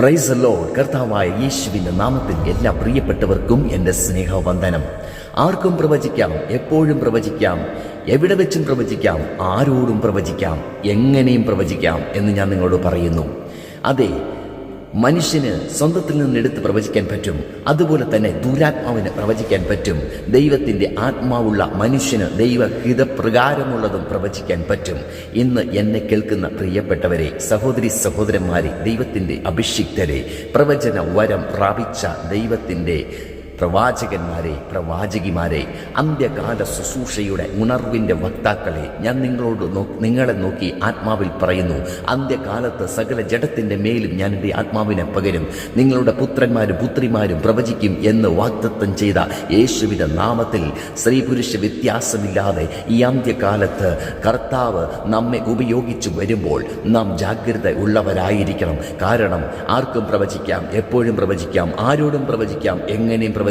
Praise the Lord. കർത്താവായ യേശുവിന്റെ നാമത്തിൽ എല്ലാ പ്രിയപ്പെട്ടവർക്കും എൻ്റെ സ്നേഹവന്ദനം. ആർക്കും പ്രവചിക്കാം, എപ്പോഴും പ്രവചിക്കാം, എവിടെ വെച്ചും പ്രവചിക്കാം, ആരോടും പ്രവചിക്കാം, എങ്ങനെയും പ്രവചിക്കാം എന്ന് ഞാൻ നിങ്ങളോട് പറയുന്നു. അതെ, മനുഷ്യന് സ്വന്തത്തിൽ നിന്ന് എടുത്ത് പ്രവചിക്കാൻ പറ്റും. അതുപോലെ തന്നെ ദുരാത്മാവിന് പ്രവചിക്കാൻ പറ്റും. ദൈവത്തിൻ്റെ ആത്മാവുള്ള മനുഷ്യന് ദൈവഹിതപ്രകാരമുള്ളതും പ്രവചിക്കാൻ പറ്റും. ഇന്ന് എന്നെ കേൾക്കുന്ന പ്രിയപ്പെട്ടവരെ, സഹോദരി സഹോദരന്മാരെ, ദൈവത്തിൻ്റെ അഭിഷിക്തരെ, പ്രവചന വരം പ്രാപിച്ച ദൈവത്തിൻ്റെ പ്രവാചകന്മാരെ, പ്രവാചകിമാരെ, അന്ത്യകാല ശുശ്രൂഷയുടെ ഉണർവിൻ്റെ വക്താക്കളെ, ഞാൻ നിങ്ങളെ നോക്കി ആത്മാവിൽ പറയുന്നു. അന്ത്യകാലത്ത് സകല ജഡത്തിൻ്റെ മേലും ഞാൻ എൻ്റെ ആത്മാവിനെ പകരും. നിങ്ങളുടെ പുത്രന്മാരും പുത്രിമാരും പ്രവചിക്കും എന്ന് വാഗ്ദത്തം ചെയ്ത യേശുവിന്റെ നാമത്തിൽ സ്ത്രീ പുരുഷ വ്യത്യാസമില്ലാതെ ഈ അന്ത്യകാലത്ത് കർത്താവ് നമ്മെ ഉപയോഗിച്ചു വരുമ്പോൾ നാം ജാഗ്രത ഉള്ളവരായിരിക്കണം. കാരണം ആർക്കും പ്രവചിക്കാം, എപ്പോഴും പ്രവചിക്കാം, ആരോടും പ്രവചിക്കാം, എങ്ങനെയും പ്രവചിക്കാം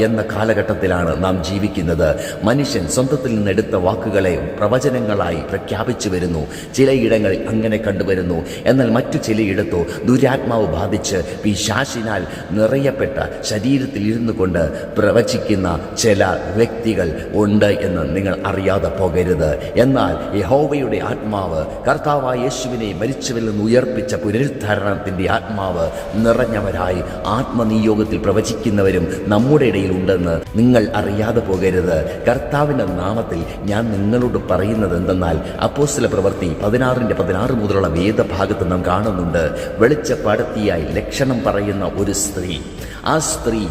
എന്ന കാലഘട്ടത്തിലാണ് നാം ജീവിക്കുന്നത്. മനുഷ്യൻ സ്വന്തത്തിൽ നിന്നെടുത്ത വാക്കുകളെ പ്രവചനങ്ങളായി പ്രഖ്യാപിച്ചു വരുന്നു. ചിലയിടങ്ങളിൽ അങ്ങനെ കണ്ടുവരുന്നു. എന്നാൽ മറ്റു ചിലയിടത്തോ ദുരാത്മാവ് ബാധിച്ച് പിശാചിനാൽ നിറയപ്പെട്ട ശരീരത്തിൽ ഇരുന്നു കൊണ്ട് പ്രവചിക്കുന്ന ചില വ്യക്തികൾ ഉണ്ട് എന്ന് നിങ്ങൾ അറിയാതെ പോകരുത്. എന്നാൽ യഹോവയുടെ ആത്മാവ്, കർത്താവായ യേശുവിനെ മരിച്ചവരിൽ നിന്ന് ഉയർപ്പിച്ച പുനരുദ്ധാരണത്തിൻ്റെ ആത്മാവ് നിറഞ്ഞവരായി ആത്മനിയോഗത്തിൽ പ്രവചിക്കുന്നവരും നമ്മുടെ ഇടയിൽ ഉണ്ടെന്ന് നിങ്ങൾ അറിയാതെ പോകരുത്. കർത്താവിൻ്റെ നാമത്തിൽ ഞാൻ നിങ്ങളോട് പറയുന്നത് എന്തെന്നാൽ, അപ്പോസ്തല പ്രവൃത്തി 16:16 മുതലുള്ള വേദഭാഗത്ത് നാം കാണുന്നുണ്ട്. വെളിച്ചപ്പാടത്തിയായി ലക്ഷണം പറയുന്ന ഒരു സ്ത്രീ. ആ സ്ത്രീ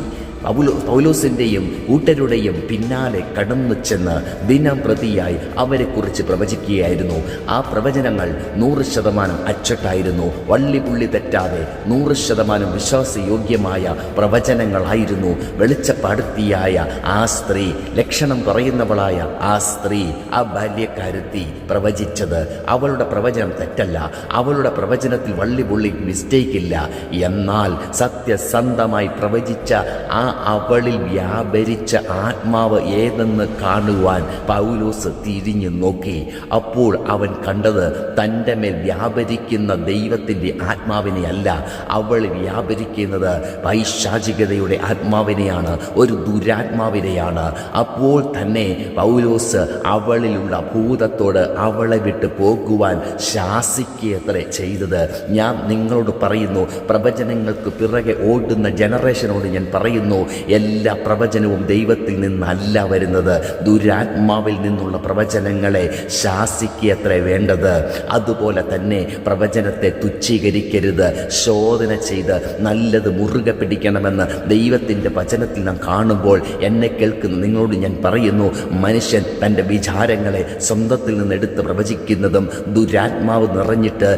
പൗലോസിൻ്റെയും കൂട്ടരുടെയും പിന്നാലെ കടന്നു ചെന്ന് ദിനം പ്രതിയായി അവരെക്കുറിച്ച് പ്രവചിക്കുകയായിരുന്നു. ആ പ്രവചനങ്ങൾ 100% അച്ചട്ടായിരുന്നു. വള്ളിപുള്ളി തെറ്റാതെ 100% വിശ്വാസയോഗ്യമായ പ്രവചനങ്ങളായിരുന്നു വെളിച്ചപ്പാടത്തിയായ ആ സ്ത്രീ, ലക്ഷണം പറയുന്നവളായ ആ സ്ത്രീ, ആ ബാല്യക്കാരത്തി പ്രവചിച്ചത്. അവളുടെ പ്രവചനം തെറ്റല്ല, അവളുടെ പ്രവചനത്തിൽ വള്ളിപുള്ളി മിസ്റ്റേക്ക് ഇല്ല. എന്നാൽ സത്യസന്ധമായി പ്രവചിച്ച ആ അവളിൽ വ്യാപരിച്ച ആത്മാവ് ഏതെന്ന് കാണുവാൻ പൗലോസ് തിരിഞ്ഞു നോക്കി. അപ്പോൾ അവൻ കണ്ടത് തൻ്റെ മേൽ വ്യാപരിക്കുന്ന ദൈവത്തിൻ്റെ ആത്മാവിനെ അല്ല, അവൾ വ്യാപരിക്കുന്നത് പൈശാചികതയുടെ ആത്മാവിനെയാണ്, ഒരു ദുരാത്മാവിനെയാണ്. അപ്പോൾ തന്നെ പൗലോസ് അവളിലുള്ള ഭൂതത്തോട് അവളെ വിട്ട് പോകുവാൻ ശാസിക്കുകയത്രേ ചെയ്തത്. ഞാൻ നിങ്ങളോട് പറയുന്നു, പ്രവചനങ്ങൾക്ക് പിറകെ ഓടുന്ന ജനറേഷനോട് ഞാൻ പറയുന്നു, എല്ലാ പ്രവചനവും ദൈവത്തിൽ നിന്നല്ല വരുന്നത്. ദുരാത്മാവിൽ നിന്നുള്ള പ്രവചനങ്ങളെ ശാസിക്കുകയത്ര വേണ്ടത്. അതുപോലെ തന്നെ പ്രവചനത്തെ തുച്ഛീകരിക്കരുത്. ശോധന ചെയ്ത് നല്ലത് മുറുകെ പിടിക്കണമെന്ന് ദൈവത്തിൻ്റെ വചനത്തിൽ നാം കാണുമ്പോൾ എന്നെ കേൾക്കുന്ന നിങ്ങളോട് ഞാൻ പറയുന്നു, മനുഷ്യൻ തൻ്റെ വിചാരങ്ങളെ സ്വന്തത്തിൽ നിന്ന് എടുത്ത് പ്രവചിക്കുന്നതും ദുരാത്മാവ് നിറഞ്ഞിട്ട്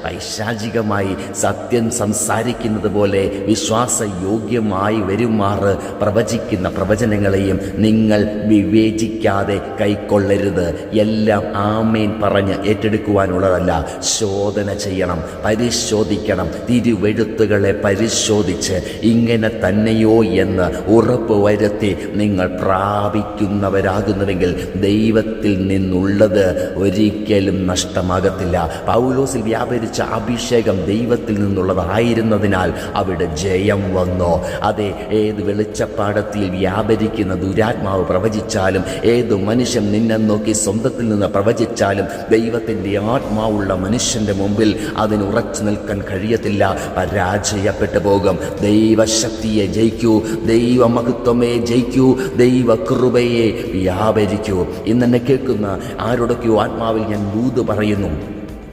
പൈശാചികമായി സത്യം സംസാരിക്കുന്നത് പോലെ വിശ്വാസയോഗ്യമായി വരുമാറ് പ്രവചിക്കുന്ന പ്രവചനങ്ങളെയും നിങ്ങൾ വിവേചിക്കാതെ കൈക്കൊള്ളരുത്. എല്ലാം ആമേൻ പറഞ്ഞ് ഏറ്റെടുക്കുവാനുള്ളതല്ല. ശോധന ചെയ്യണം, പരിശോധിക്കണം. തിരുവെഴുത്തുകളെ പരിശോധിച്ച് ഇങ്ങനെ തന്നെയോ എന്ന് ഉറപ്പ് വരുത്തി നിങ്ങൾ പ്രാപിക്കുന്നവരാകുന്നുവെങ്കിൽ ദൈവത്തിൽ നിന്നുള്ളത് ഒരിക്കലും നഷ്ടമാകത്തില്ല. പൗലോസിൽ വ്യാപരിച്ച അഭിഷേകം ദൈവത്തിൽ നിന്നുള്ളതായിരുന്നതിനാൽ അവിടെ ജയം വന്നു. അതെ, ഏത് വെളിച്ചപ്പാടത്തിൽ വ്യാപരിക്കുന്ന ദുരാത്മാവ് പ്രവചിച്ചാലും, ഏത് മനുഷ്യൻ നിന്നെ നോക്കി സ്വന്തത്തിൽ നിന്ന് പ്രവചിച്ചാലും, ദൈവത്തിൻ്റെ ആത്മാവുള്ള മനുഷ്യൻ്റെ മുമ്പിൽ അതിന് ഉറച്ചു നിൽക്കാൻ കഴിയത്തില്ല, പരാജയപ്പെട്ടു പോകും. ദൈവശക്തിയെ ജയിക്കൂ, ദൈവമഹത്വമേ ജയിക്കൂ, ദൈവകൃപയെ വ്യാപരിക്കൂ. ഇന്നെന്നെ കേൾക്കുന്ന ആരോടൊക്കെയോ ആത്മാവിൽ ഞാൻ ദൂത് പറയുന്നു.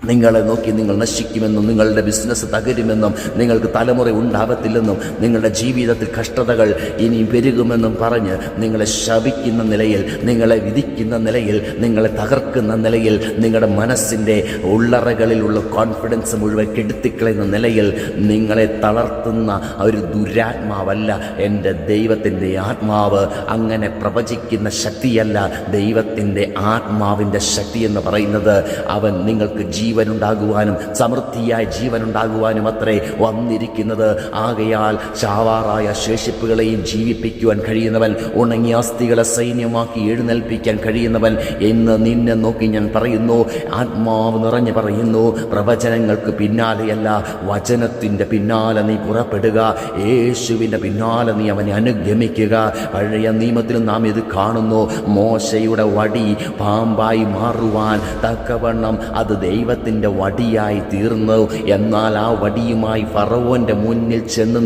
നിങ്ങളെ നോക്കി നിങ്ങൾ നശിക്കുമെന്നും, നിങ്ങളുടെ ബിസിനസ് തകരുമെന്നും, നിങ്ങൾക്ക് തലമുറ ഉണ്ടാകത്തില്ലെന്നും, നിങ്ങളുടെ ജീവിതത്തിൽ കഷ്ടതകൾ ഇനി പെരുകുമെന്നും പറഞ്ഞ് നിങ്ങളെ ശപിക്കുന്ന നിലയിൽ, നിങ്ങളെ വിധിക്കുന്ന നിലയിൽ, നിങ്ങളെ തകർക്കുന്ന നിലയിൽ, നിങ്ങളുടെ മനസ്സിൻ്റെ ഉള്ളറകളിലുള്ള കോൺഫിഡൻസ് മുഴുവൻ കെടുത്തിക്കളയുന്ന നിലയിൽ നിങ്ങളെ തളർത്തുന്ന ഒരു ദുരാത്മാവല്ല എൻ്റെ ദൈവത്തിൻ്റെ ആത്മാവ്. അങ്ങനെ പ്രവചിക്കുന്ന ശക്തിയല്ല ദൈവത്തിൻ്റെ ആത്മാവിൻ്റെ ശക്തി എന്ന് പറയുന്നത്. അവൻ നിങ്ങൾക്ക് ജീവൻ ജീവനുണ്ടാകുവാനും സമൃദ്ധിയായ ജീവനുണ്ടാകുവാനും അത്രേ വന്നിരിക്കുന്നത്. ആകയാൽ ചാവാറായ ശേഷിപ്പുകളെയും ജീവിപ്പിക്കുവാൻ കഴിയുന്നവൻ, ഉണങ്ങിയ അസ്ഥികളെ സൈന്യമാക്കി എഴുന്നേൽപ്പിക്കാൻ കഴിയുന്നവൻ എന്ന് നിന്നെ നോക്കി ഞാൻ പറയുന്നു. ആത്മാവ് നിറഞ്ഞു പറയുന്നു, പ്രവചനങ്ങൾക്ക് പിന്നാലെയല്ല, വചനത്തിൻ്റെ പിന്നാലെ നീ പുറപ്പെടുക. യേശുവിൻ്റെ പിന്നാലെ നീ അവനെ അനുഗമിക്കുക. പഴയ നിയമത്തിലും നാം ഇത് കാണുന്നു. മോശയുടെ വടി പാമ്പായി മാറുവാൻ തക്കവണ്ണം അത് ദൈവത്തിൻ്റെ വടിയായി തീർന്നു. എന്നാൽ ആ വടിയുമായി ഫറവോൻ്റെ മുന്നിൽ ചെന്ന്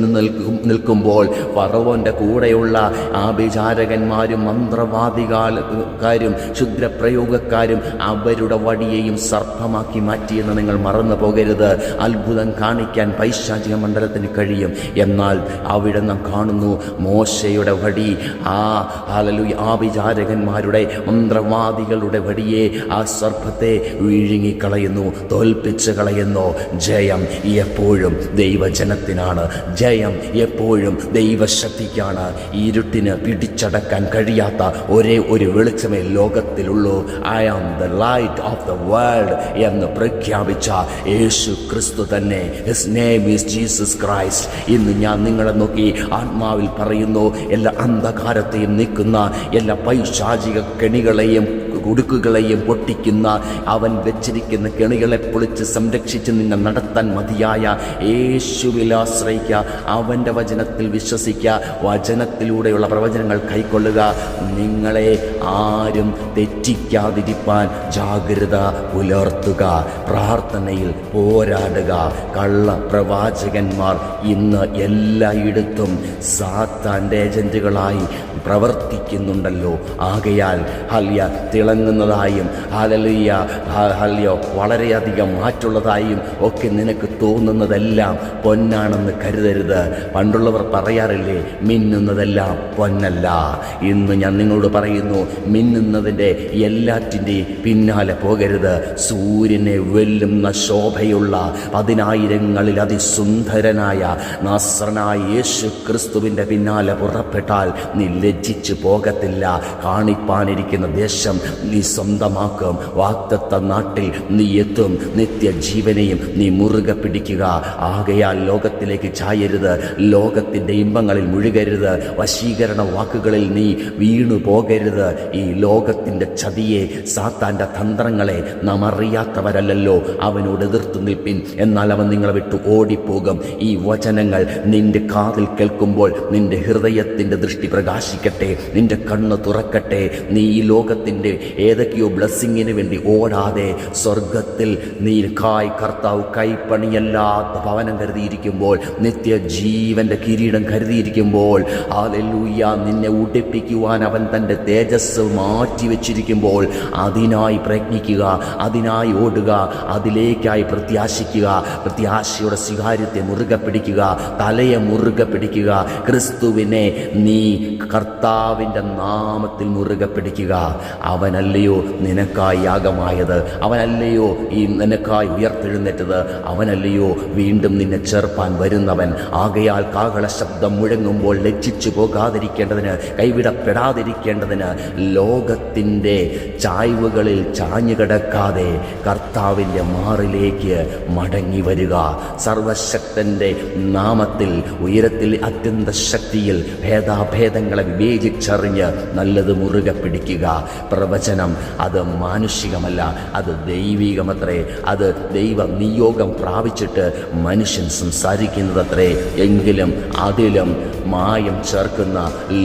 നിൽക്കുമ്പോൾ ഫറവോൻ്റെ കൂടെയുള്ള ആഭിചാരകന്മാരും മന്ത്രവാദികാരും ക്ഷുദ്രപ്രയോഗക്കാരും അവരുടെ വടിയെയും സർപ്പമാക്കി മാറ്റിയെന്ന് നിങ്ങൾ മറന്നു പോകരുത്. അത്ഭുതം കാണിക്കാൻ പൈശാചിക മണ്ഡലത്തിന് കഴിയും. എന്നാൽ അവിടെ നാം കാണുന്നു മോശയുടെ വടി ആഭിചാരകന്മാരുടെ മന്ത്രവാദികളുടെ വടിയെ ആ സർപ്പത്തെ വിഴുങ്ങിക്കളയുന്നു, തോൽപ്പിച്ച് കളയുന്നു. ജയം എപ്പോഴും ദൈവജനത്തിനാണ്. ജയം എപ്പോഴും ദൈവശക്തിക്കാണ്. ഇരുട്ടിന് പിടിച്ചടക്കാൻ കഴിയാത്ത ഒരേ ഒരു വെളിച്ചമേ ലോകത്തിലുള്ളൂ. I am the light of the world എന്ന് പ്രഖ്യാപിച്ച യേശു ക്രിസ്തു തന്നെ. His name is Jesus Christ. ഇന്ന് ഞാൻ നിങ്ങളെ നോക്കി ആത്മാവിൽ പറയുന്നു, എല്ലാ അന്ധകാരത്തെയും നീക്കുന്ന, എല്ലാ പൈശാചിക കെണികളെയും കുടുക്കുകളെയും പൊട്ടിക്കുന്ന, അവൻ വെച്ചിരിക്കുന്ന കെണികളെ പൊളിച്ച് സംരക്ഷിച്ച് നിന്നെ നടത്താൻ മതിയായ യേശുവിൽ ആശ്രയിക്കുക. അവൻ്റെ വചനത്തിൽ വിശ്വസിക്കുക. വചനത്തിലൂടെയുള്ള പ്രവചനങ്ങൾ കൈക്കൊള്ളുക. നിങ്ങളെ ആരും തെറ്റിക്കാതിരിപ്പാൻ ജാഗ്രത പുലർത്തുക. പ്രാർത്ഥനയിൽ പോരാടുക. കള്ള പ്രവാചകന്മാർ ഇന്ന് എല്ലായിടത്തും സാത്താൻ്റെ ഏജന്റുകളായി പ്രവർത്തിക്കുന്നുണ്ടല്ലോ. ആകയാൽ തിളങ്ങുന്നതായും വളരെയധികം മാറ്റുള്ളതായും ഒക്കെ നിനക്ക് തോന്നുന്നതെല്ലാം പൊന്നാണെന്ന് കരുതരുത്. പണ്ടുള്ളവർ പറയാറില്ലേ, മിന്നുന്നതെല്ലാം പൊന്നല്ല. ഇന്ന് ഞാൻ നിങ്ങളോട് പറയുന്നു, മിന്നുന്നതിൻ്റെ എല്ലാറ്റിൻ്റെയും പിന്നാലെ പോകരുത്. സൂര്യനെ വെല്ലുന്ന ശോഭയുള്ള 10,000-ങ്ങളിൽ അതിസുന്ദരനായ നാസറനായ യേശു ക്രിസ്തുവിൻ്റെ പിന്നാലെ പുറപ്പെട്ടാൽ നീ ലജ്ജിച്ചു പോകത്തില്ല. കാണിപ്പാനിരിക്കുന്ന ദേശം നീ സ്വന്തമാക്കും. വാഗ്ദത്ത നാട്ടിൽ നീ എത്തും. നിത്യജീവനെയും നീ മുറുകെ പിടിക്കുക. ആകയാൽ ലോകത്തിലേക്ക് ചായരുത്. ലോകത്തിൻ്റെ ഇമ്പങ്ങളിൽ മുഴുകരുത്. വശീകരണ വാക്കുകളിൽ നീ വീണു പോകരുത്. ഈ ലോകത്തിൻ്റെ ചതിയെ, സാത്താൻ്റെ തന്ത്രങ്ങളെ നാം അറിയാത്തവരല്ലല്ലോ. അവനോട് എതിർത്തു നിൽപ്പിൻ, എന്നാൽ അവൻ നിങ്ങളെ വിട്ടു ഓടിപ്പോകും. ഈ വചനങ്ങൾ നിന്റെ കാതിൽ കേൾക്കുമ്പോൾ നിന്റെ ഹൃദയത്തിൻ്റെ ദൃഷ്ടി പ്രകാശിക്കട്ടെ, നിന്റെ കണ്ണ് തുറക്കട്ടെ. നീ ഈ ലോകത്തിൻ്റെ ഏതൊക്കെയോ ബ്ലെസ്സിങ്ങിന് വേണ്ടി ഓടാതെ സ്വർഗത്തിൽ നീക്കായി കർത്താവ് കൈപ്പണിയല്ലാത്ത ഭവനം കരുതിയിരിക്കുമ്പോൾ, നിത്യജീവന്റെ കിരീടം കരുതിയിരിക്കുമ്പോൾ, ഹല്ലേലൂയ, നിന്നെ ഉടിപ്പിക്കുവാൻ അവൻ തൻ്റെ തേജസ് മാറ്റിവെച്ചിരിക്കുമ്പോൾ അതിനായി പ്രയത്നിക്കുക, അതിനായി ഓടുക, അതിലേക്കായി പ്രത്യാശിക്കുക. പ്രത്യാശയുടെ സ്വീകാര്യത്തെ മുറുകെ പിടിക്കുക, തലയെ മുറുകെ പിടിക്കുക. ക്രിസ്തുവിനെ നീ കർത്താവിൻ്റെ നാമത്തിൽ മുറുകെ പിടിക്കുക. അവനല്ലയോ നിനക്കായി യാഗമായത്? അവനല്ലയോ ഈ നിനക്കായി ഉയർത്തെഴുന്നേറ്റത്? അവനല്ലയോ വീണ്ടും നിന്നെ ചേർപ്പാൻ വരുന്നവൻ? ആകയാൽ കാഹള ശബ്ദം മുഴങ്ങുമ്പോൾ ലജ്ജിച്ചു പോകാതിരിക്കേണ്ടതിന്, കൈവിടപ്പെടാതിരിക്കേണ്ടതിന് ലോകത്തിൻ്റെ ചായ്വുകളിൽ ചാഞ്ഞുകിടക്കാതെ കർത്താവിൻ്റെ മാറിലേക്ക് മടങ്ങി വരിക. സർവശക്തൻ്റെ നാമത്തിൽ ഉയരത്തിൽ അത്യന്ത ശക്തിയിൽ ഭേദാഭേദങ്ങളെ വിവേചിച്ചറിഞ്ഞ് നല്ലത് മുറുകെ പിടിക്കുക. പ്രവചനം അത് മാനുഷികമല്ല, അത് ദൈവികമത്രേ. അത് ദൈവ നിയോഗം പ്രാപിച്ചിട്ട് മനുഷ്യൻ സംസാരിക്കുന്നതത്രേ. എങ്കിലും അതിലും മായം ചേർക്കുന്ന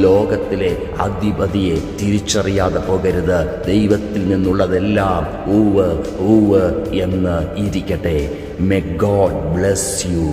ലോകത്തിലെ അധിപതിയെ തിരിച്ചറിയാതെ പോകരുത്. ദൈവത്തിൽ നിന്നുള്ളതെല്ലാം ഊവ് ഊവ് എന്ന് ഇരിക്കട്ടെ. May God bless you.